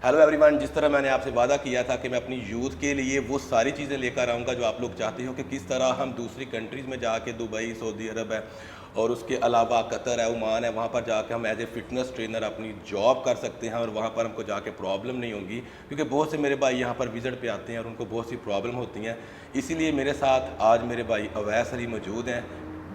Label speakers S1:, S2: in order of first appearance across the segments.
S1: Hello everyone, जिस तरह मैंने आपसे वादा किया था कि मैं अपनी यूथ के लिए वो सारी चीज़ें लेकर आऊँगा जो आप लोग चाहते हो कि किस तरह हम दूसरी कंट्रीज़ में जाके दुबई, सऊदी अरब है और उसके अलावा कतर है, ओमान है, वहाँ पर जाके हम एज ए फिटनेस ट्रेनर अपनी जॉब कर सकते हैं और वहाँ पर हमको जाके प्रॉब्लम नहीं होगी, क्योंकि बहुत से मेरे भाई यहाँ पर विज़िट पे आते हैं और उनको बहुत सी प्रॉब्लम होती हैं। इसीलिए मेरे साथ आज मेरे भाई अवैस अली मौजूद हैं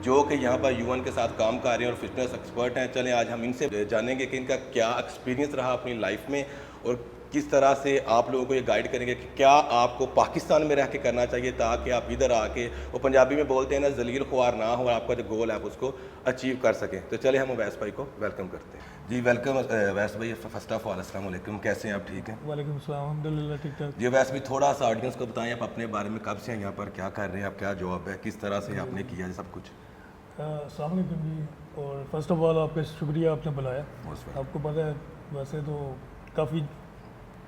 S1: जो कि यहाँ पर यूएन के साथ काम कर रहे हैं और फिटनेस एक्सपर्ट हैं। चलें आज हम इनसे जानेंगे कि इनका क्या एक्सपीरियंस रहा अपनी लाइफ में और किस तरह से आप लोगों को ये गाइड करेंगे कि क्या आपको पाकिस्तान में रह के करना चाहिए ताकि आप इधर आके, वो पंजाबी में बोलते हैं ना, जलील ख्वार ना हो और आपका जो गोल है आप उसको अचीव कर सकें। तो चले हम अवैस भाई को वेलकम करते हैं। जी वेलकम अवैस भाई। फर्स्ट ऑफ ऑल अस्सलाम वालेकुम, कैसे हैं आप? ठीक हैं?
S2: वालेकुम सलाम, अल्हम्दुलिल्लाह ठीक ठाक।
S1: जी अवैस भाई, थोड़ा सा ऑडियंस को बताएं आप अपने बारे में, कब से हैं यहाँ पर, क्या कर रहे हैं आप, क्या जॉब है, किस तरह से आपने किया है सब कुछ।
S2: अस्सलाम वालेकुम जी, और फर्स्ट ऑफ ऑल आपका शुक्रिया आपने बुलाया। आपको पता है वैसे तो काफ़ी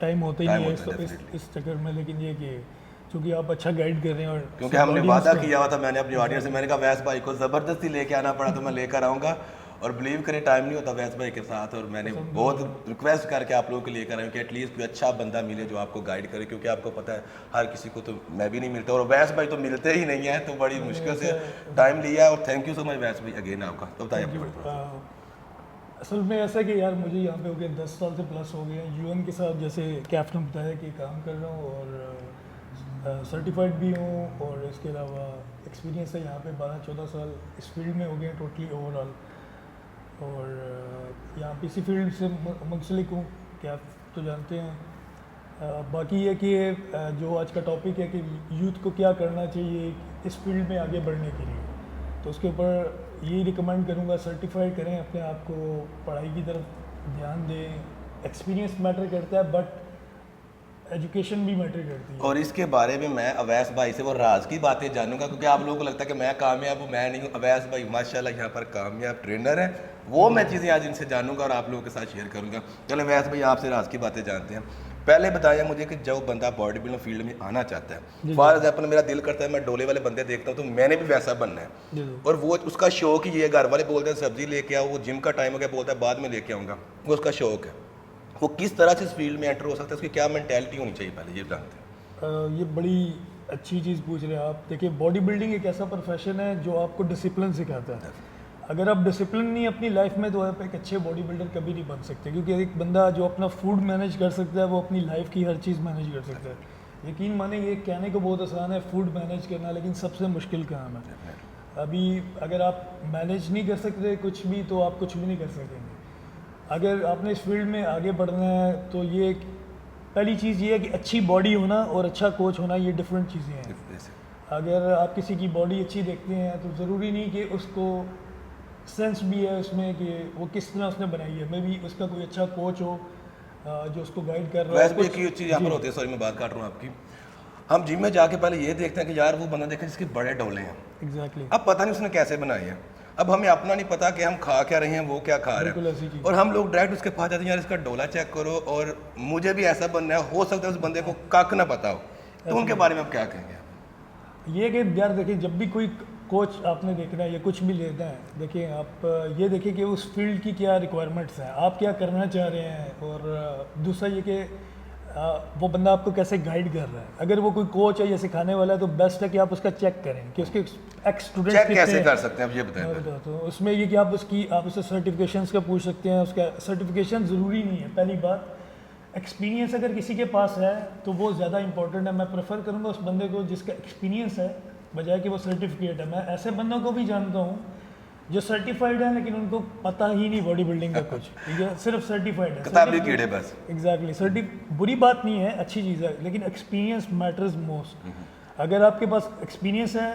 S2: टाइम होता ही नहीं है इस चक्कर में, लेकिन ये कि चूँकि आप अच्छा गाइड कर रहे हैं और
S1: क्योंकि हमने वादा किया हुआ था, मैंने अपनी ऑडियंस से, मैंने कहा अवैस भाई को ज़बरदस्ती लेके आना पड़ा तो मैं लेकर आऊँगा और बिलीव करें टाइम नहीं होता अवैस भाई के साथ, और मैंने बहुत रिक्वेस्ट करके आप लोगों को लेकर आया कि एटलीस्ट कोई अच्छा बंदा मिले जो आपको गाइड करे, क्योंकि आपको पता है हर किसी को तो मैं भी नहीं मिलता और अवैस भाई तो मिलते ही नहीं है, तो बड़ी मुश्किल से टाइम लिया और thank you so much Awais भाई अगेन आपका। तो बताइए।
S2: असल में ऐसा कि यार मुझे यहाँ पे हो गया 10 साल से प्लस हो गए हैं यूएन के साथ, जैसे कैफ ने बताया कि काम कर रहा हूँ और सर्टिफाइड भी हूँ, और इसके अलावा एक्सपीरियंस है यहाँ पे 12-14 साल इस फील्ड में हो गए टोटली ओवरऑल, और यहाँ पे इसी फील्ड से मुंसलिक हूँ, कैफ तो जानते हैं। बाकी ये कि जो आज का टॉपिक है कि यूथ को क्या करना चाहिए इस फील्ड में आगे बढ़ने के लिए, तो उसके ऊपर यही रिकमेंड करूँगा, सर्टिफाइड करें अपने आप को, पढ़ाई की तरफ ध्यान दें। एक्सपीरियंस मैटर करता है बट एजुकेशन भी मैटर करती है।
S1: और इसके बारे में मैं अवैस भाई से वो राज की बातें जानूंगा, क्योंकि आप लोगों को लगता है कि मैं कामयाब हूँ, मैं नहीं हूँ। अवैस भाई माशाल्लाह यहाँ पर कामयाब ट्रेनर है, वो मैं चीज़ें आज इनसे जानूंगा और आप लोगों के साथ शेयर करूँगा। चलो अवैस भाई आपसे राज की बातें जानते हैं। पहले बताया मुझे कि जब बंदा बॉडी बिल्डिंग फील्ड में आना चाहता है, फॉर एग्जाम्पल मेरा दिल करता है मैं डोले वाले बंदे देखता हूँ तो मैंने भी वैसा बनना है, और वो उसका शौक ही है। घर वाले बोलते हैं सब्जी लेके आओ, वो जिम का टाइम हो गया बोलता है बाद में लेके आऊँगा, वो उसका शौक है। वो किस तरह से इस फील्ड में एंटर हो सकता है, उसकी क्या मेंटालिटी होनी चाहिए, पहले ये जानते हैं।
S2: ये बड़ी अच्छी चीज़ पूछ रहे हैं आप। देखिए, बॉडी बिल्डिंग एक ऐसा प्रोफेशन है जो आपको डिसिप्लिन सिखाता है। अगर आप डिसिप्लिन नहीं अपनी लाइफ में, तो आप एक अच्छे बॉडी बिल्डर कभी नहीं बन सकते, क्योंकि एक बंदा जो अपना फूड मैनेज कर सकता है वो अपनी लाइफ की हर चीज़ मैनेज कर सकता है। यकीन माने ये कहने को बहुत आसान है फूड मैनेज करना, लेकिन सबसे मुश्किल काम है। अभी अगर आप मैनेज नहीं कर सकते कुछ भी, तो आप कुछ भी नहीं कर सकेंगे। अगर आपने इस फील्ड में आगे बढ़ना है तो ये पहली चीज़ ये है कि अच्छी बॉडी होना और अच्छा कोच होना, ये डिफरेंट चीज़ें हैं। अगर आप किसी की बॉडी अच्छी देखते हैं तो ज़रूरी नहीं कि उसको सेंस भी है उसमें कि वो किस तरह उसने बनाई है, मे भी उसका कोई अच्छा कोच हो जो उसको गाइड कर रहा है।
S1: वैसे भी एक चीज़ यहाँ पर होती है, सॉरी मैं बात काट रहा हूँ आपकी, हम जिम में जाके पहले ये देखते हैं कि यार वो बंदा देखा जिसके बड़े डोले हैं।
S2: एग्जैक्टली।
S1: अब पता नहीं उसने कैसे बनाए हैं, अब हमें अपना नहीं पता कि हम खा क्या रहे हैं, वो क्या खा रहे हैं, और हम लोग डायरेक्ट उसके पास जाते हैं यार इसका डोला चेक करो और मुझे भी ऐसा बनना है। हो सकता है उस बंदे को कख ना पता हो, तो उनके बारे में आप क्या कहेंगे?
S2: ये कि यार देखिए, जब भी कोई कोच आपने देखना है या कुछ भी लेना है, देखिए आप ये देखिए कि उस फील्ड की क्या रिक्वायरमेंट्स हैं, आप क्या करना चाह रहे हैं, और दूसरा ये कि वो बंदा आपको कैसे गाइड कर रहा है। अगर वो कोई कोच है या सिखाने वाला है तो बेस्ट है कि आप उसका चेक करें कि उसके एक्स स्टूडेंट्स
S1: चेक कैसे कर सकते हैं आप, ये बताएं।
S2: तो उसमें ये कि आप उससे सर्टिफिकेशंस का पूछ सकते हैं। उसका सर्टिफिकेशन ज़रूरी नहीं है। पहली बात, एक्सपीरियंस अगर किसी के पास है तो वो ज़्यादा इंपॉर्टेंट है। मैं प्रेफर करूँगा उस बंदे को जिसका एक्सपीरियंस है, बजाय कि वो सर्टिफिकेट है। मैं ऐसे बंदों को भी जानता हूँ जो सर्टिफाइड है लेकिन उनको पता ही नहीं बॉडी बिल्डिंग का कुछ, ठीक है, सिर्फ सर्टिफाइड है,
S1: किताबी कीड़े बस।
S2: एग्जैक्टली। बुरी बात नहीं है, अच्छी चीज़ है, लेकिन एक्सपीरियंस मैटर्स मोस्ट। अगर आपके पास एक्सपीरियंस है,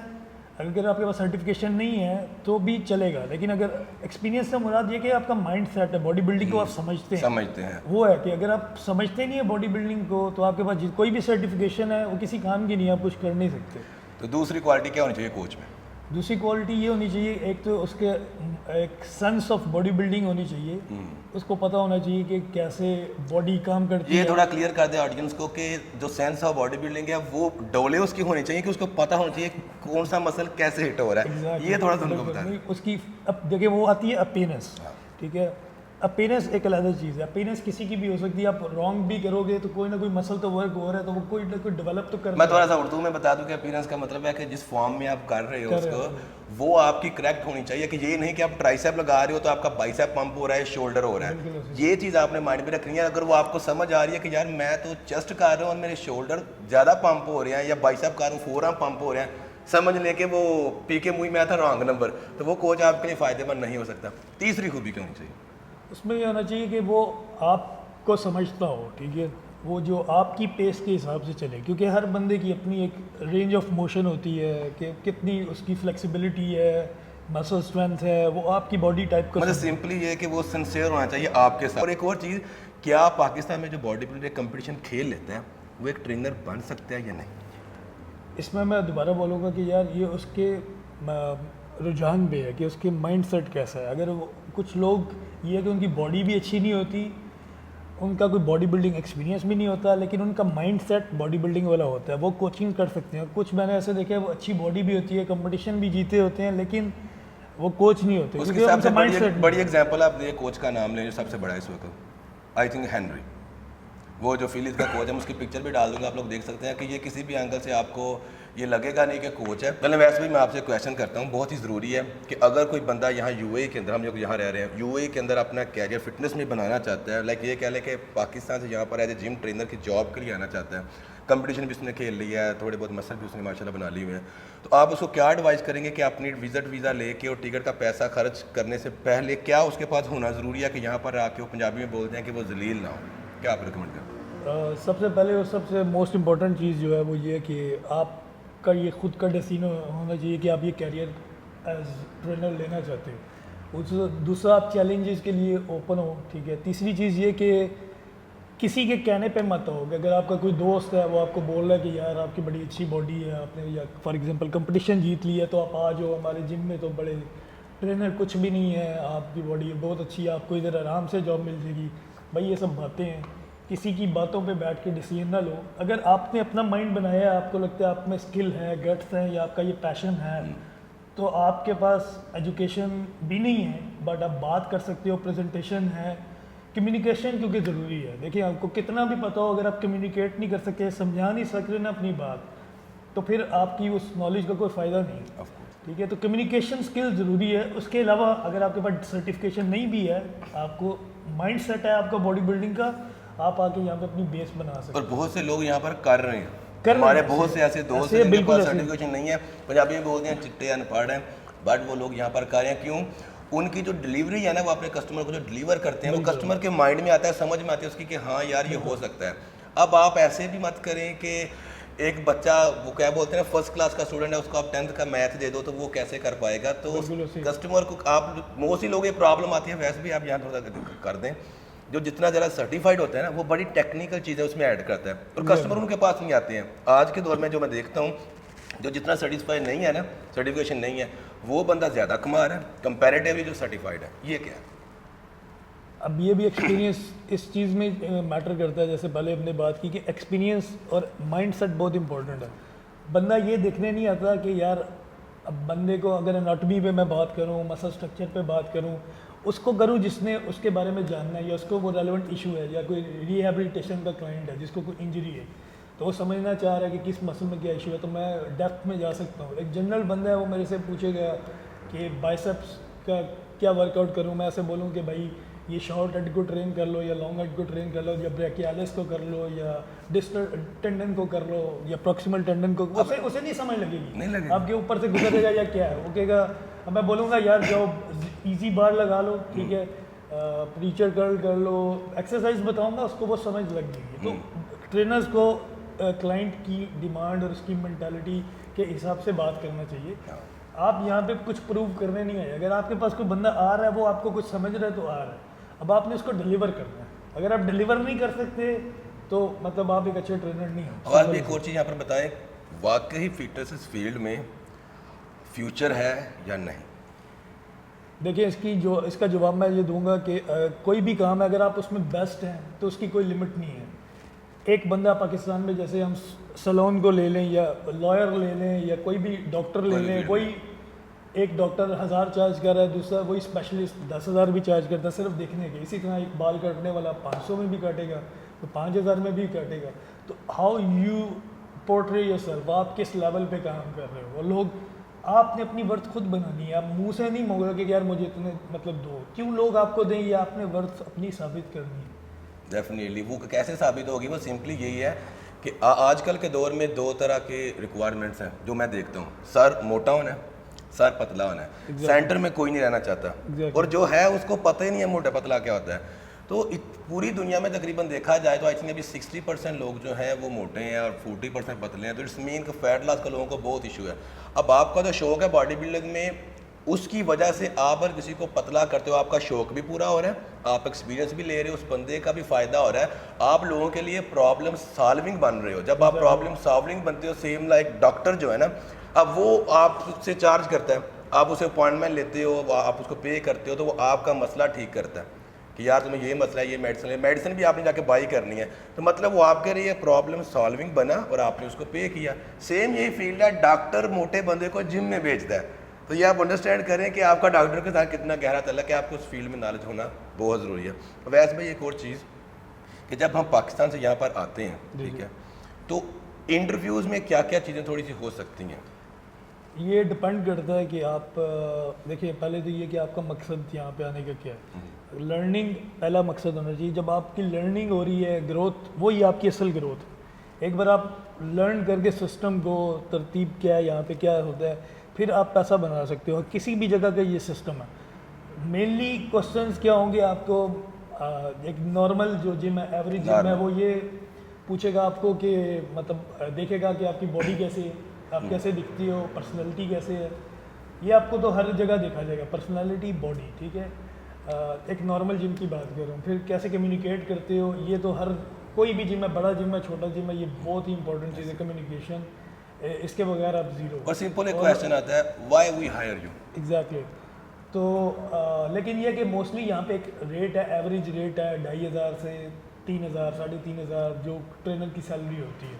S2: अगर आपके पास सर्टिफिकेशन नहीं है तो भी चलेगा, लेकिन अगर एक्सपीरियंस से मुराद ये कि आपका माइंड सेट है, बॉडी बिल्डिंग को आप समझते हैं, वो है कि अगर आप समझते नहीं है बॉडी बिल्डिंग को तो आपके पास कोई भी सर्टिफिकेशन है वो किसी काम की नहीं है, आप कुछ कर नहीं सकते।
S1: तो दूसरी क्वालिटी क्या होनी चाहिए कोच में?
S2: दूसरी क्वालिटी ये होनी चाहिए, एक तो उसके एक सेंस ऑफ बॉडी बिल्डिंग होनी चाहिए, उसको पता होना चाहिए कि कैसे बॉडी काम करती है।
S1: ये थोड़ा क्लियर कर दे ऑडियंस को कि जो सेंस ऑफ बॉडी बिल्डिंग है वो डोले उसकी होनी चाहिए, कि उसको पता होना चाहिए कौन सा मसल कैसे हिट हो रहा है। ये थोड़ा सा उनको बता दें।
S2: उसकी अब देखिए वो आती है अपीयरेंस, ठीक है। अपीयरेंस एक अलग चीज़ है। अपीयरेंस किसी की भी हो सकती है, आप रॉन्ग भी करोगे तो कोई ना कोई मसल तो वर्क हो रहा है, तो वो कोई ना कोई डेवलप तो कर
S1: मैं थोड़ा सा उर्दू में बता दूं कि अपीयरेंस का मतलब है कि जिस फॉर्म में आप कर रहे हो
S2: कर रहे
S1: उसको वो आपकी करेक्ट होनी चाहिए, कि ये नहीं कि आप ट्राइसेप लगा रहे हो तो आपका बाइसेप पंप हो रहा है, शोल्डर हो रहा
S2: बिल्कुल
S1: है।
S2: ऐसे।
S1: ये चीज़ आपने माइंड में रखनी है। अगर वो आपको समझ आ रही है कि यार मैं तो चेस्ट कर रहा हूँ और मेरे शोल्डर ज़्यादा पंप हो रहे हैं या बाइसेप कर रहा हूँ फोर आर्म पंप हो रहे हैं, समझ लें कि वो पी के मुँह में आया था रॉन्ग नंबर, तो वो कोच आपके लिए फ़ायदेमंद नहीं हो सकता। तीसरी खूबी क्या होनी चाहिए?
S2: उसमें ये होना चाहिए कि वो आपको समझता हो, ठीक है, वो जो आपकी पेस के हिसाब से चले, क्योंकि हर बंदे की अपनी एक रेंज ऑफ मोशन होती है कि कितनी उसकी फ्लेक्सिबिलिटी है, मसल स्ट्रेंथ है, वो आपकी बॉडी टाइप को
S1: मतलब
S2: समझे।
S1: सिंपली ये है कि वो सिंसियर होना चाहिए आपके साथ। और एक और चीज़, क्या पाकिस्तान में जो बॉडी बिल्डर कंपटीशन खेल लेते हैं वो एक ट्रेनर बन सकते हैं या नहीं?
S2: इसमें मैं दोबारा बोलूँगा कि यार ये उसके रुझान पे है कि उसके माइंड सेट कैसा है। अगर वो कुछ लोग ये है कि उनकी बॉडी भी अच्छी नहीं होती, उनका कोई बॉडी बिल्डिंग एक्सपीरियंस भी नहीं होता, लेकिन उनका माइंड सेट बॉडी बिल्डिंग वाला होता है, वो कोचिंग कर सकते हैं। कुछ मैंने ऐसे देखे वो अच्छी बॉडी भी होती है, कंपटीशन भी जीते होते हैं, लेकिन वो कोच नहीं होते
S1: उसकी
S2: क्योंकि
S1: सबसे
S2: उनका माइंड सेट
S1: बड़ी एग्जांपल आप देखिए, कोच का नाम लें जो सबसे बड़ा है इस वक्त, आई थिंक हेनरी, वो जो फिलीज का कोच है, मैं उसकी पिक्चर भी डाल दूंगा, आप लोग देख सकते हैं कि ये किसी भी एंगल से आपको ये लगेगा नहीं कि कोच है। पहले वैसे भी मैं आपसे क्वेश्चन करता हूँ, बहुत ही ज़रूरी है कि अगर कोई बंदा यहाँ यूएई के अंदर, हम लोग यहाँ रह रहे हैं, यूएई के अंदर अपना कैरियर फिटनेस में बनाना चाहता है, लाइक ये कह लें कि पाकिस्तान से यहाँ पर एज ए जिम ट्रेनर की जॉब के लिए आना चाहता है, कंपटीशन भी उसने खेल लिया है, थोड़े बहुत मसल भी उसने माशाल्लाह बना लिए हुए हैं, तो आप उसको क्या एडवाइस करेंगे कि अपनी वीज़ा लेके और टिकट का पैसा खर्च करने से पहले क्या उसके पास होना ज़रूरी है कि यहाँ पर आके वो पंजाबी में बोलते हैं कि वो जलील ना हो? क्या आप रिकमेंड करें?
S2: सबसे पहले और सबसे मोस्ट इम्पॉर्टेंट चीज़ जो है वो ये है कि आपका ये खुद का डिसीजन होना चाहिए कि आप ये कैरियर एज ट्रेनर लेना चाहते हो। उस दूसरा, आप चैलेंजेस के लिए ओपन हो, ठीक है। तीसरी चीज़ ये कि किसी के कहने पे मत हो कि अगर आपका कोई दोस्त है वो आपको बोल रहा है कि यार आपकी बड़ी अच्छी बॉडी है, आपने या फॉर एग्जांपल कंपटीशन जीत लिया तो आप आ जाओ हमारे जिम में, तो बड़े ट्रेनर कुछ भी नहीं है, आपकी बॉडी बहुत अच्छी है, आपको इधर आराम से जॉब मिल जाएगी। भाई ये सब बातें हैं, किसी की बातों पे बैठ के डिसीजन ना लो। अगर आपने अपना माइंड बनाया है, आपको लगता है आप में स्किल है, गट्स हैं, या आपका ये पैशन है, तो आपके पास एजुकेशन भी नहीं है बट आप बात कर सकते हो, प्रेजेंटेशन है, कम्युनिकेशन क्योंकि ज़रूरी है। देखिए आपको कितना भी पता हो, अगर आप कम्युनिकेट नहीं कर सकते, समझा नहीं सक रहे ना अपनी बात, तो फिर आपकी उस नॉलेज का कोई फ़ायदा नहीं, ठीक है। तो कम्युनिकेशन स्किल ज़रूरी है। उसके अलावा अगर आपके पास सर्टिफिकेशन नहीं भी है, आपको माइंड सेट है आपका बॉडी बिल्डिंग का, आप आके यहाँ पे अपनी बेस बना सकते
S1: और बहुत से लोग यहाँ पर कर रहे हैं,
S2: कर
S1: हमारे
S2: रहे हैं,
S1: बहुत से ऐसे दोस्त
S2: ऐसे
S1: हैं जिनके
S2: बिल्कुल
S1: पास
S2: ऐसे।
S1: सर्टिफिकेशन नहीं है, पंजाबी में बोलते हैं चिट्टे अनपढ़ हैं, बट वो लोग यहाँ पर कर रहे हैं। क्यों? उनकी जो डिलीवरी है ना, वो अपने कस्टमर को जो डिलीवर करते हैं, वो कस्टमर के माइंड में आता है, समझ में आती है उसकी कि हाँ यार ये हो सकता है। अब आप ऐसे भी मत करें कि एक बच्चा, वो क्या बोलते हैं, फर्स्ट क्लास का स्टूडेंट है, उसको आप 10th का मैथ दे दो तो वो कैसे कर पाएगा? तो
S2: बिल्कुल ऐसे।
S1: कस्टमर को आप, मोस्टली लोग ये प्रॉब्लम आती है, वैसे भी आप यहाँ थोड़ा कर दें, जो जितना ज़्यादा सर्टिफाइड होता है ना, वो बड़ी टेक्निकल चीज़ें उसमें ऐड करता है और कस्टमर उनके पास नहीं आते हैं। आज के दौर में जो मैं देखता हूँ, जो जितना सर्टिफाइड नहीं है ना, सर्टिफिकेशन नहीं है, वो बंदा ज़्यादा कमा रहा है कंपैरेटिवली जो सर्टिफाइड है। ये क्या है?
S2: अब ये भी एक्सपीरियंस इस चीज़ में मैटर करता है। जैसे पहले हमने बात की कि एक्सपीरियंस और माइंड सेट बहुत इंपॉर्टेंट है। बंदा ये देखने नहीं आता कि यार, अब बंदे को अगर एनाटॉमी पे मैं बात करूँ, मसल स्ट्रक्चर पे बात करूँ, उसको करूँ जिसने उसके बारे में जानना है, या उसको वो रेलेवेंट इशू है, या कोई रिहेबिलिटेशन का क्लाइंट है जिसको कोई इंजरी है, तो वो समझना चाह रहा है कि किस मसल में क्या इशू है, तो मैं डेप्थ में जा सकता हूँ। एक जनरल बंदा है, वो मेरे से पूछेगा कि बाइसेप्स का क्या वर्कआउट करूँ, मैं ऐसे बोलूँ कि भाई ये शॉर्ट हेड को ट्रेन कर लो, या लॉन्ग हेड को ट्रेन कर लो, या ब्रैकियालिस को कर लो, या डिस्टल टेंडन को कर लो, या प्रॉक्सिमल टेंडन को, उसे नहीं समझ लगेगी,
S1: नहीं लगेगी।
S2: आपके ऊपर से गुजरेगा या क्या है। वो कहेगा, अब मैं बोलूँगा यार जाओ इजी बार लगा लो, ठीक है, प्रीचर कर्ल कर लो, एक्सरसाइज बताऊँगा, उसको वो समझ लग जाएगी। तो ट्रेनर्स को क्लाइंट की डिमांड और उसकी मेंटालिटी के हिसाब से बात करना चाहिए। आप यहाँ पे कुछ प्रूव करने नहीं आए। अगर आपके पास कोई बंदा आ रहा है, वो आपको कुछ समझ रहा है तो आ रहा है, अब आपने उसको डिलीवर करना है। अगर आप डिलीवर नहीं कर सकते तो मतलब आप एक अच्छे ट्रेनर नहीं हो।
S1: और भी एक और चीज़ यहाँ पर बताएं, वाकई फिटनेस इस फील्ड में फ्यूचर है या नहीं?
S2: देखिए इसका जवाब मैं ये दूंगा कि कोई भी काम है, अगर आप उसमें बेस्ट हैं तो उसकी कोई लिमिट नहीं है। एक बंदा पाकिस्तान में, जैसे हम सलोन को ले लें, या लॉयर ले लें, या कोई भी डॉक्टर ले लें, वही एक डॉक्टर 1000 चार्ज कर रहा है, दूसरा वही स्पेशलिस्ट 10,000 भी चार्ज करता है सिर्फ देखने के। इसी तरह एक बाल काटने वाला 500 में भी काटेगा, तो 5,000 में भी काटेगा। तो हाउ यू पोर्ट्रे योरसेल्फ, आप किस लेवल पे काम कर रहे हो। और लोग, आपने अपनी वर्थ खुद बनानी है, आप मुंह से नहीं मांगोगे कि यार मुझे इतने मतलब दो, क्यों लोग आपको दें, ये आपने वर्थ अपनी साबित करनी है।
S1: डेफिनेटली वो कैसे साबित होगी, वो सिंपली यही है कि आजकल के दौर में दो तरह के रिक्वायरमेंट्स हैं जो मैं देखता हूँ। सर मोटा होना है, सर पतला होना है। सेंटर में कोई नहीं रहना चाहता। और जो है उसको पता ही नहीं है मोटा पतला क्या होता है। तो पूरी दुनिया में तकरीबन देखा जाए तो आई थिंक अभी 60% लोग जो हैं वो मोटे हैं और 40% पतले हैं। तो इट्स मीन कि फैट लॉस का लोगों को बहुत इशू है। अब आपका जो शौक है बॉडी बिल्डिंग में, उसकी वजह से आप अगर किसी को पतला करते हो, आपका शौक भी पूरा हो रहा है, आप एक्सपीरियंस भी ले रहे हो, उस बंदे का भी फ़ायदा हो रहा है, आप लोगों के लिए प्रॉब्लम सॉल्विंग बन रहे हो। जब आप प्रॉब्लम सॉल्विंग बनते हो, सेम लाइक डॉक्टर जो है ना, अब वो आपसे चार्ज करता है, आप उसे अपॉइंटमेंट लेते हो, आप उसको पे करते हो, तो वो आपका मसला ठीक करता है कि यार तुम्हें ये मसला है, ये मेडिसिन भी आपने जाके बाई करनी है, तो मतलब वो आपके लिए प्रॉब्लम सॉल्विंग बना और आपने उसको पे किया। सेम यही फील्ड है, डॉक्टर मोटे बंदे को जिम में भेजता है। तो ये आप अंडरस्टैंड करें कि आपका डॉक्टर के साथ कितना गहरा तल्लुक है, आपको उस फील्ड में नॉलेज होना बहुत ज़रूरी है। वैसे भाई एक और चीज़ कि जब हम पाकिस्तान से यहाँ पर आते हैं, ठीक है, तो इंटरव्यूज़ में क्या क्या चीज़ें थोड़ी सी हो सकती हैं?
S2: ये डिपेंड करता है कि आप देखिए, पहले तो ये कि आपका मकसद यहाँ पे आने का क्या है। लर्निंग पहला मकसद होना चाहिए। जब आपकी लर्निंग हो रही है, ग्रोथ, वही आपकी असल ग्रोथ। एक बार आप लर्न करके सिस्टम को, तरतीब क्या है, यहाँ पे क्या होता है, फिर आप पैसा बना सकते हो। किसी भी जगह का ये सिस्टम है। मेनली क्वेश्चंस क्या होंगे आपको, एक नॉर्मल जो जिम है, एवरेज जिम है, वो ये पूछेगा आपको कि मतलब देखेगा कि आपकी बॉडी कैसी है, आप कैसे दिखती हो, पर्सनैलिटी कैसे है। ये आपको तो हर जगह देखा जाएगा, पर्सनैलिटी, बॉडी, ठीक है। एक नॉर्मल जिम की बात कर रहा हूँ। फिर कैसे कम्युनिकेट करते हो, ये तो हर कोई भी जिम है, बड़ा जिम है, छोटा जिम है, ये बहुत ही इंपॉर्टेंट चीज़ है कम्युनिकेशन। इसके बगैर आप ज़ीरो।
S1: और सिंपल एक क्वेश्चन आता है, why we hire you?
S2: Exactly. तो लेकिन ये कि मोस्टली यहाँ पे एक रेट है, एवरेज रेट है 2,500 से 3,000, 3,500 जो ट्रेनर की सैलरी होती है,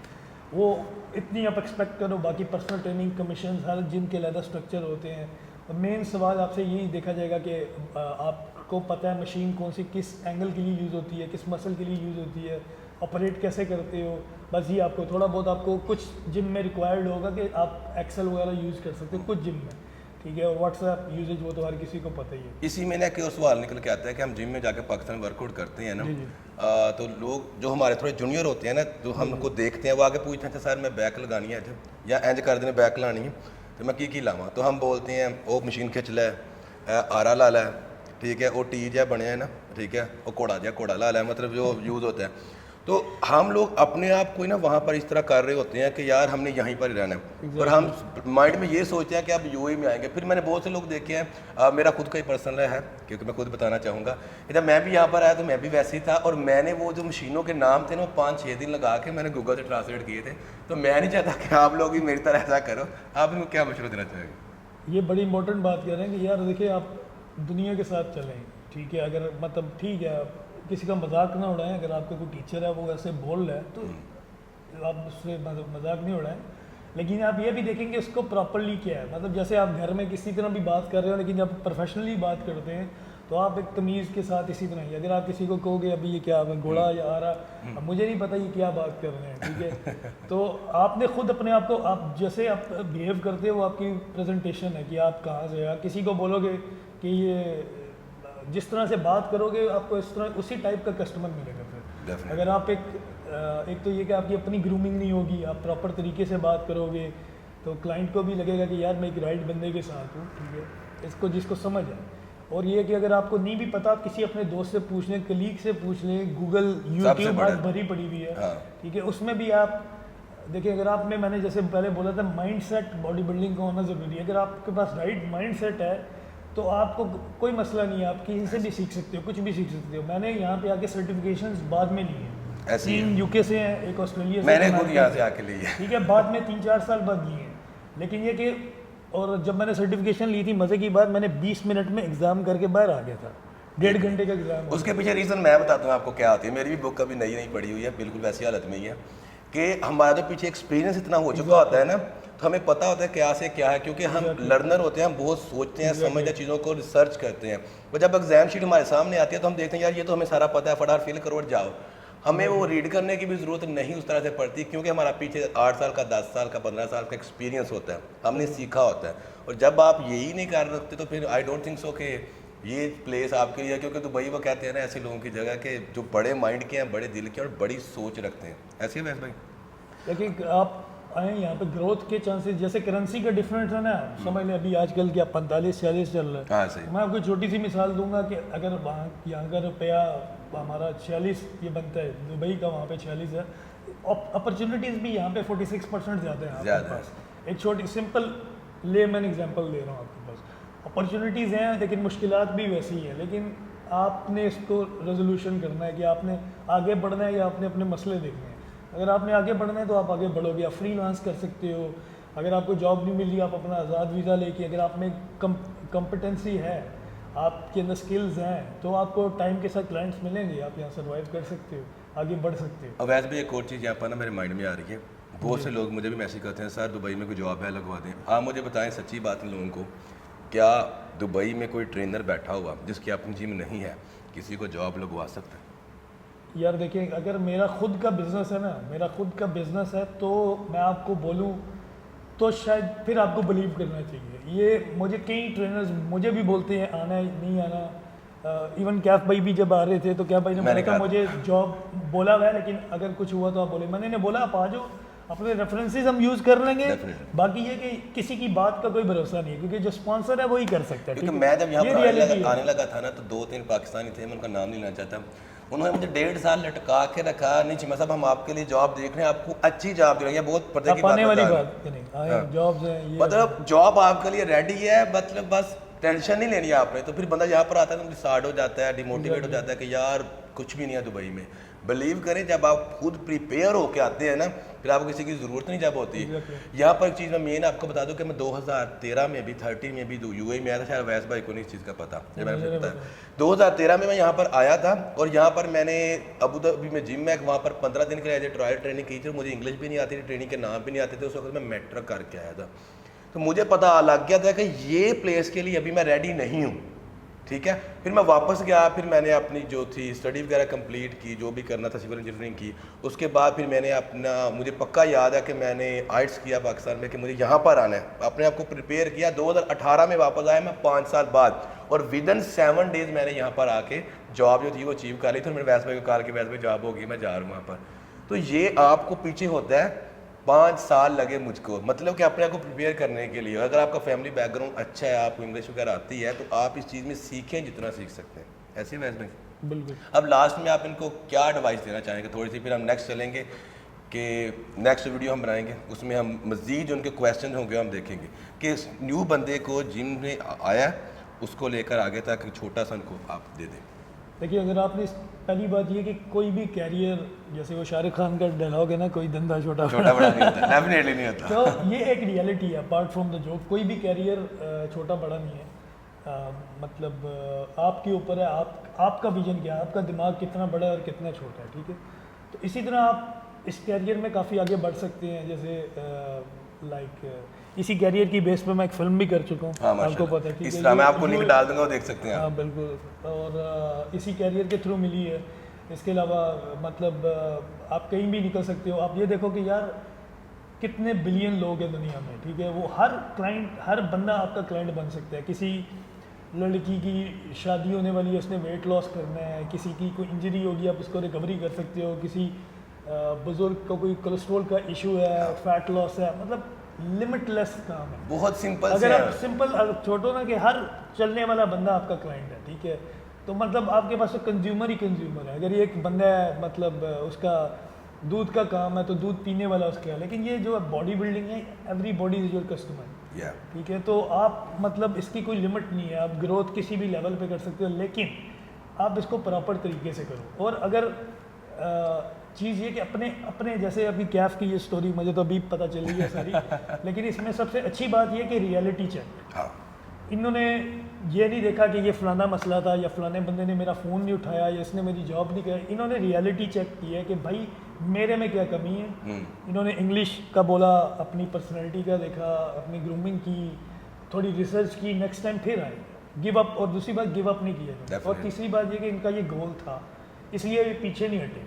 S2: वो इतनी आप एक्सपेक्ट करो। बाकी पर्सनल ट्रेनिंग, कमीशन, हर जिम के अलग स्ट्रक्चर होते हैं। और मेन सवाल आपसे यही देखा जाएगा कि आपको पता है मशीन कौन सी किस एंगल के लिए यूज़ होती है, किस मसल के लिए यूज़ होती है, ऑपरेट कैसे करते हो। बस ये आपको थोड़ा बहुत, आपको कुछ जिम में रिक्वायर्ड होगा कि आप एक्सेल वगैरह यूज़ कर सकते हो कुछ जिम में, ठीक है। व्हाट्सएप यूजेज वो तो हर किसी को पता ही है।
S1: इसी में ना एक और सवाल निकल के आता है कि हम जिम में जाके पाकिस्तान वर्कआउट करते हैं ना, तो लोग जो हमारे थोड़े जूनियर होते हैं ना, जो हमको देखते हैं, वो आगे पूछते हैं सर मैं बैक लगानी है या इंज कर देने बैक लानी है, तो मैं की लावा, तो हम बोलते हैं वो मशीन खिंच लै, आरा ला लै, ठीक है, वो टी जहा बनया है ना, ठीक है, वो घोड़ा ला लै, मतलब जो यूज़ होता है। तो हम लोग अपने आप को ही ना वहाँ पर इस तरह कर रहे होते हैं कि यार हमने यहीं पर ही रहना है, और हम माइंड में ये सोचते हैं कि अब यूएई में आएंगे। फिर मैंने बहुत से लोग देखे हैं, मेरा खुद का ही पर्सनल है, क्योंकि मैं खुद बताना चाहूँगा कि जब मैं भी यहाँ पर आया तो मैं भी वैसे ही था, और मैंने वो जो मशीनों के नाम थे ना, 5-6 दिन लगा के मैंने गूगल से ट्रांसलेट किए थे। तो मैं नहीं चाहता कि आप लोग भी मेरी तरह ऐसा करो। आप इनको क्या मशवरा देना चाहेंगे?
S2: ये बड़ी इंपॉर्टेंट बात कह रहे हैं कि यार देखिए, आप दुनिया के साथ चलें, ठीक है। अगर मतलब ठीक है, किसी का मजाक ना उड़ाएं। अगर आपका कोई टीचर है वो ऐसे बोल रहा है तो आप उससे मजाक नहीं उड़ाएं, लेकिन आप ये भी देखेंगे उसको प्रॉपरली क्या है। मतलब जैसे आप घर में किसी तरह भी बात कर रहे हो, लेकिन जब प्रोफेशनली बात करते हैं तो आप एक तमीज़ के साथ इसी तरह ही। अगर आप किसी को कहोगे अभी ये क्या घोड़ा या आ रहा, अब मुझे नहीं पता ये क्या बात कर रहे हैं, ठीक है, तो आपने खुद अपने आप को, आप जैसे आप बिहेव करते हो वो आपकी प्रेजेंटेशन है कि आप कहाँ से। आप किसी को बोलोगे कि ये, जिस तरह से बात करोगे आपको इस तरह उसी टाइप का कस्टमर मिलेगा। फिर अगर आप एक तो ये कि आपकी अपनी ग्रूमिंग नहीं होगी, आप प्रॉपर तरीके से बात करोगे तो क्लाइंट को भी लगेगा कि यार मैं एक राइट बंदे के साथ हूँ, ठीक है, इसको जिसको समझ है। और ये कि अगर आपको नहीं भी पता, आप किसी अपने दोस्त से पूछ लें, कलीग से पूछ लें, गूगल, यूट्यूब आज भरी पड़ी हुई है, ठीक है, उसमें भी आप देखिए। अगर आप में, मैंने जैसे पहले बोला था, माइंड सेट बॉडी बिल्डिंग का होना ज़रूरी है। अगर आपके पास राइट माइंड सेट है तो आपको कोई मसला नहीं है, आप कहीं से भी सीख सकते हो, कुछ भी सीख सकते हो। मैंने यहाँ पे आके सर्टिफिकेशंस बाद में ली है, 3 यूके से हैं, एक ऑस्ट्रेलिया से,
S1: मैंने खुद यहाँ से आके ली है,
S2: ठीक है, बाद में 3-4 साल बाद ली है। लेकिन ये कि, और जब मैंने सर्टिफिकेशन ली थी, मज़े की बात, मैंने 20 मिनट में एग्ज़ाम करके बाहर आ गया था, 1.5 घंटे का एग्ज़ाम।
S1: उसके पीछे रीज़न मैं बताता हूँ आपको क्या होती है। मेरी भी बुक अभी नई पढ़ी हुई है, बिल्कुल वैसी हालत में ही है कि हमारा तो पीछे एक्सपीरियंस इतना हो चुका होता है ना, हमें पता होता है क्या से क्या है, क्योंकि हम लर्नर होते हैं, हम बहुत सोचते हैं, समझते हैं, चीज़ों को रिसर्च करते हैं। और जब एग्जाम शीट हमारे सामने आती है तो हम देखते हैं यार ये तो हमें सारा पता है, फटाफट फिल करो और जाओ। हमें वो रीड करने की भी ज़रूरत नहीं उस तरह से पड़ती, क्योंकि हमारा पीछे 8 साल का, 10 साल का, 15 साल का एक्सपीरियंस होता है, हमने सीखा होता है। और जब आप यही नहीं कर रखते तो फिर आई डोंट थिंक सो कि ये प्लेस आपके लिए, क्योंकि दुबई वो कहते हैं ना ऐसे लोगों की जगह के जो बड़े माइंड के हैं, बड़े दिल के और बड़ी सोच रखते हैं। ऐसे ही वैसे भाई
S2: देखिए आप आए यहाँ पे ग्रोथ के चांसेस, जैसे करेंसी का डिफरेंस है ना, समझ लें अभी आजकल क्या 45-46 चल रहा है।
S1: हाँ सही।
S2: मैं आपको छोटी सी मिसाल दूंगा कि अगर वहाँ यहाँ का रुपया हमारा 46 ये बनता है, दुबई का वहाँ पे 46 है, अपॉर्चुनिटीज़ भी यहाँ पे 46% ज़्यादा है आपके पास। एक छोटी सिंपल लेमैन एग्जांपल दे रहा हूँ आपके पास, अपॉर्चुनिटीज़ हैं लेकिन मुश्किलात भी वैसी ही हैं, लेकिन आपने इसको रेजोल्यूशन करना है कि आपने आगे बढ़ना है या आपने अपने मसले देखने हैं। अगर आपने आगे बढ़ना है तो आप आगे बढ़ोगे, आप फ्रीलांस कर सकते हो। अगर आपको जॉब नहीं मिल रही, आप अपना आज़ाद वीज़ा लेके, अगर आप में कम्पिटेंसी है, आपके अंदर स्किल्स हैं, तो आपको टाइम के साथ क्लाइंट्स मिलेंगे, आप यहाँ सर्वाइव कर सकते हो, आगे बढ़ सकते हो।
S1: अब वैसे भी एक और चीज़ यहाँ पर ना मेरे माइंड में आ रही है, बहुत से लोग मुझे भी मैसेज करते हैं सर दुबई में कोई जॉब है लगवा दें। आप मुझे बताएं सच्ची बात इन लोगों को, क्या दुबई में कोई ट्रेनर बैठा हुआ जिसकी अपनी जिम नहीं है किसी को जॉब लगवा सकता है?
S2: यार देखिए, अगर मेरा खुद का बिज़नेस है ना, मेरा खुद का बिज़नेस है, तो मैं आपको बोलूँ तो शायद फिर आपको बिलीव करना चाहिए। ये मुझे कई ट्रेनर्स मुझे भी बोलते हैं आना है नहीं आना। इवन कैफ भाई भी जब आ रहे थे तो कैफ भाई ने मैंने कहा मुझे जॉब बोला हुआ है, लेकिन अगर कुछ हुआ तो आप बोले। मैंने बोला आप आ जाओ, अपने रेफरेंसेस हम यूज़ कर लेंगे। बाकी ये कि किसी की बात का कोई भरोसा नहीं है, क्योंकि जो स्पॉन्सर है वही कर सकता है।
S1: क्योंकि मैं जब यहाँ पर आने लगा था ना तो 2-3 पाकिस्तानी थे, मैं उनका नाम नहीं लेना चाहता, उन्होंने मुझे 1.5 साल लटका के रखा। नहीं चिमा साहब हम आपके लिए जॉब देख रहे हैं, आपको अच्छी जॉब दे रहे हैं, बहुत पर्दे की बात
S2: वाली बात नहीं, जॉब्स हैं ये,
S1: मतलब जॉब आपके लिए रेडी है, मतलब बस टेंशन नहीं लेनी है आपने। तो फिर बंदा यहाँ पर आता है तो डिसार्ड हो जाता है, डिमोटिवेट हो जाता है कि यार कुछ भी नहीं है दुबई में। बिलीव करें जब आप खुद प्रिपेयर होके आते हैं ना, फिर आपको किसी की ज़रूरत नहीं जब होती है। यहाँ पर एक चीज़ मैं मेन आपको बता दूं कि मैं 2013 में भी 30 में भी यूएई में आया था, शायद वैस भाई को नहीं इस चीज़ का पता, जब मैंने बताया 2013 में मैं यहाँ पर आया था। और यहाँ पर मैंने अबू धाबी में जिम में वहाँ पर 15 दिन के लिए एज ए ट्रायल ट्रेनिंग की थी। मुझे इंग्लिश भी नहीं आती थी, ट्रेनिंग के नाम भी नहीं आते थे। उस वक्त मैं मेट्रिक करके आया था, तो मुझे पता लग गया था कि ये प्लेस के लिए अभी मैं रेडी नहीं हूँ, ठीक है। फिर मैं वापस गया, फिर मैंने अपनी जो थी स्टडी वगैरह कंप्लीट की, जो भी करना था सिविल इंजीनियरिंग की। उसके बाद फिर मैंने अपना, मुझे पक्का याद है कि मैंने आइट्स किया पाकिस्तान में कि मुझे यहाँ पर आना है, अपने आप को प्रिपेयर किया। 2018 में वापस आया मैं 5 साल बाद, और विदिन 7 डेज़ मैंने यहाँ पर आके जॉब जो थी वो अचीव कर ली थी। मैंने वैसे भाई को कहा कि वैसे भाई जॉब होगी, मैं जा रहा हूँ वहाँ पर। तो ये आपको पीछे होता है 5 साल लगे मुझको, मतलब कि अपने आप को प्रिपेयर करने के लिए। अगर आपका फैमिली बैकग्राउंड अच्छा है, आपको इंग्लिश वगैरह आती है, तो आप इस चीज़ में सीखें जितना सीख सकते हैं। ऐसे वैसे में
S2: बिल्कुल।
S1: अब लास्ट में आप इनको क्या एडवाइस देना चाहेंगे थोड़ी सी, फिर हम नेक्स्ट चलेंगे कि नेक्स्ट वीडियो हम बनाएंगे, उसमें हम मज़ीद जो उनके क्वेश्चन होंगे हम देखेंगे कि न्यू बंदे को जिम में आया उसको लेकर आगे तक छोटा सा उनको आप दे दें।
S2: देखिए, अगर आपने पहली बात ये कि कोई भी कैरियर, जैसे वो शाहरुख खान का डायलॉग है ना, कोई धंधा छोटा
S1: बड़ा नहीं होता, डेफिनेटली नहीं होता।
S2: तो ये एक रियलिटी है अपार्ट फ्रॉम द जॉब। कोई भी कैरियर छोटा बड़ा नहीं है, मतलब आपके ऊपर है, आपका विजन क्या है, आपका दिमाग कितना बड़ा है और कितना छोटा है, ठीक है। तो इसी तरह आप इस कैरियर में काफ़ी आगे बढ़ सकते हैं। जैसे इसी कैरियर की बेस पे मैं एक फिल्म भी कर चुका हूँ, आपको पता है,
S1: ठीक है। मैं आपको लिंक डाल दूंगा, वो देख सकते हैं।
S2: हाँ बिल्कुल, और इसी कैरियर के थ्रू मिली है। इसके अलावा मतलब आप कहीं भी निकल सकते हो। आप ये देखो कि यार कितने बिलियन लोग हैं दुनिया में, ठीक है। वो हर बंदा आपका क्लाइंट बन सकता है। किसी लड़की की शादी होने वाली है, उसने वेट लॉस करना है, किसी की कोई इंजरी होगी आप उसको रिकवरी कर सकते हो, किसी बुजुर्ग को कोई कोलेस्ट्रॉल का इशू है, फैट लॉस है, मतलब लिमिटलेस काम है,
S1: बहुत सिंपल।
S2: अगर आप सिंपल छोड़ो ना कि हर चलने वाला बंदा आपका क्लाइंट है, ठीक है। तो मतलब आपके पास तो कंज्यूमर ही कंज्यूमर है। अगर ये एक बंदा है, मतलब उसका दूध का काम है तो दूध पीने वाला उसका है, लेकिन ये जो बॉडी बिल्डिंग है, every body is your customer, ठीक है। तो आप मतलब इसकी कोई लिमिट नहीं है, आप ग्रोथ किसी भी लेवल पे कर सकते हो, लेकिन आप इसको प्रॉपर तरीके से करो। और अगर चीज़ ये कि अपने जैसे अभी कैफ की ये स्टोरी मुझे तो अभी पता चल रही है सारी, लेकिन इसमें सबसे अच्छी बात ये कि रियलिटी चेक। इन्होंने ये नहीं देखा कि ये फलाना मसला था या फलाने बंदे ने मेरा फ़ोन नहीं उठाया या इसने मेरी जॉब नहीं किया। इन्होंने रियलिटी चेक की है कि भाई मेरे में क्या कमी है। इन्होंने इंग्लिश का बोला, अपनी पर्सनैलिटी का देखा, अपनी ग्रूमिंग की, थोड़ी रिसर्च की, नेक्स्ट टाइम फिर आए, गिव अप। और दूसरी बात गिव अप नहीं किया। और तीसरी बात ये कि इनका ये गोल था, इसलिए ये पीछे नहीं हटे।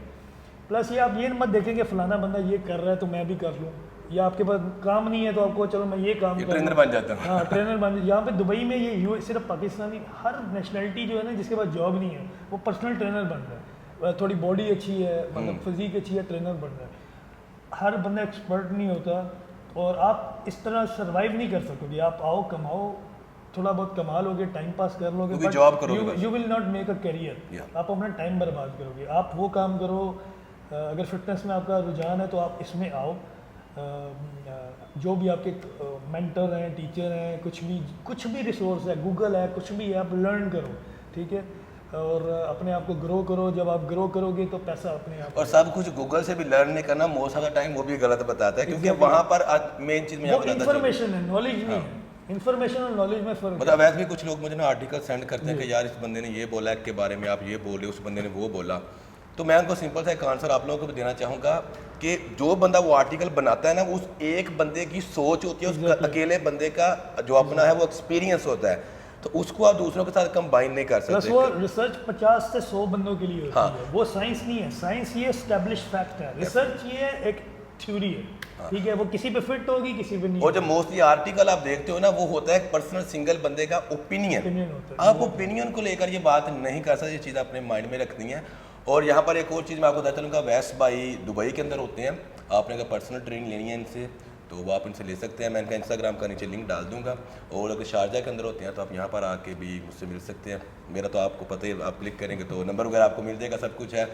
S2: प्लस ये आप ये मत देखें कि फलाना बंदा ये कर रहा है तो मैं भी कर लूँ, या आपके पास काम नहीं है तो आपको चलो मैं ये काम
S1: ट्रेनर बन जाता हूँ।
S2: हाँ, ट्रेनर बन। यहाँ पे दुबई में ये सिर्फ पाकिस्तानी, हर नेशनलिटी जो है ना जिसके पास जॉब नहीं है वो पर्सनल ट्रेनर बन रहा है। थोड़ी बॉडी अच्छी है, मतलब फिजिक अच्छी है, ट्रेनर बन रहा है। हर बंदा एक्सपर्ट नहीं होता और आप इस तरह सर्वाइव नहीं कर सकोगे। आप आओ, कमाओ, थोड़ा बहुत कमा लोगे, टाइम पास कर लोगे,
S1: जॉब करोगे,
S2: you will not make a career. आप अपना टाइम बर्बाद करोगे। आप वो काम करो, अगर फिटनेस में आपका रुझान है तो आप इसमें आओ। जो भी आपके मेंटर हैं, टीचर हैं, कुछ भी रिसोर्स है, गूगल है, कुछ भी है, आप लर्न करो, ठीक है, और अपने आप को ग्रो करो। जब आप ग्रो करोगे तो पैसा अपने आप।
S1: और सब कुछ गूगल से भी लर्न नहीं करना, मोस्ट ऑफ द टाइम वो भी गलत बताता है, क्योंकि वहाँ पर मेन चीज़ में
S2: इन्फॉर्मेशन है, नॉलेज नहीं है। इन्फॉर्मेशन और नॉलेज में फ़र्क।
S1: मतलब वैसे भी कुछ लोग मुझे ना आर्टिकल सेंड करते हैं कि यार इस बंदे ने ये बोला के बारे में, आप ये बोले, उस बंदे ने वो बोला। तो मैं उनको सिंपल सा एक आंसर आप लोगों को भी देना चाहूँगा कि जो बंदा वो आर्टिकल बनाता है ना, उस एक बंदे की सोच होती है, उस अकेले बंदे का जो अपना है वो एक्सपीरियंस होता है, तो उसको आप दूसरों के साथ कंबाइन नहीं कर सकते।
S2: वो रिसर्च 50 से 100 बंदों के लिए होती है, वो साइंस नहीं है। साइंस ये एस्टैब्लिश फैक्ट है, रिसर्च ये एक थ्योरी है, ठीक है, वो किसी पे फिट होगी, किसी पे नहीं।
S1: और जब मोस्टली आर्टिकल आप देखते हो ना, वो होता है पर्सनल सिंगल बंदे का ओपिनियन
S2: होता है।
S1: आप ओपिनियन को लेकर ये बात नहीं कर सकते, ये चीज़ अपने माइंड में रखनी है। और यहाँ पर एक और चीज़ मैं आपको बताता चलूँगा, वैस भाई दुबई के अंदर होते हैं। आपने अगर पर्सनल ट्रेनिंग लेनी है इनसे तो वो आप इनसे ले सकते हैं। मैं इनका इंस्टाग्राम का नीचे लिंक डाल दूंगा। और अगर शारजा के अंदर होते हैं तो आप यहाँ पर आके भी मुझसे मिल सकते हैं। मेरा तो आपको पता ही, आप क्लिक करेंगे तो नंबर वगैरह आपको मिल जाएगा, सब कुछ है।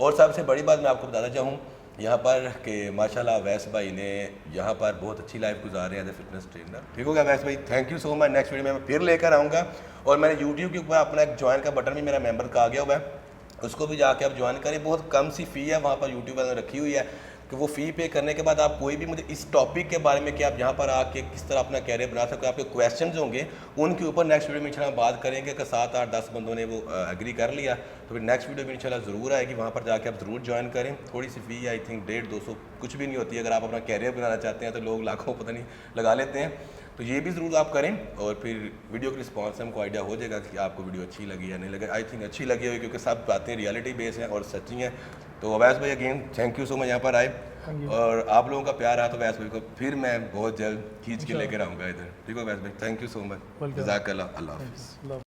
S1: और सबसे बड़ी बात मैं आपको बताना चाहूँ यहाँ पर कि माशाल्लाह वैस भाई ने यहाँ पर बहुत अच्छी लाइफ गुजार रहे हैं एज ए फिटनेस ट्रेनर। ठीक हो गया वैस भाई, thank you so much. Next video में मैं फिर लेकर आऊँगा। और मैंने यूट्यूब के ऊपर अपना एक ज्वाइन का बटन भी मेरा मेंबर का आ गया हुआ है, उसको भी जाके आप ज्वाइन करें। बहुत कम सी फ़ी है वहाँ पर, यूट्यूब वालों ने रखी हुई है कि वो फ़ी पे करने के बाद आप कोई भी मुझे इस टॉपिक के बारे में कि आप यहाँ पर आके किस तरह अपना कैरियर बना सकते हो, आपके क्वेश्चंस होंगे उनके ऊपर नेक्स्ट वीडियो में इंशाल्लाह बात करेंगे। कि 7, 8, 10 बंदों ने वो एग्री कर लिया तो फिर नेक्स्ट वीडियो में इंशाल्लाह ज़रूर आएगी। वहाँ पर जाके आप ज़रूर ज्वाइन करें। थोड़ी सी फ़ी आई थिंक 150-200 कुछ भी नहीं होती है। अगर आप अपना कैरियर बनाना चाहते हैं तो लोग लाखों पता नहीं लगा लेते हैं, तो ये भी ज़रूर आप करें। और फिर वीडियो के रिस्पॉन्स से हमको आइडिया हो जाएगा कि आपको वीडियो अच्छी लगी या नहीं लगी। आई थिंक अच्छी लगी होगी, क्योंकि सब बातें रियलिटी बेस हैं और सच्ची हैं। तो अवैस भाई again thank you so much यहाँ पर आए, और आप लोगों का प्यार रहा तो अवैस भाई को फिर मैं बहुत जल्द खींच के लेकर आऊँगा इधर। ठीक है अवैस भाई, थैंक यू सो मच। जज़ाकल्लाह, अल्लाह हाफ़िज़।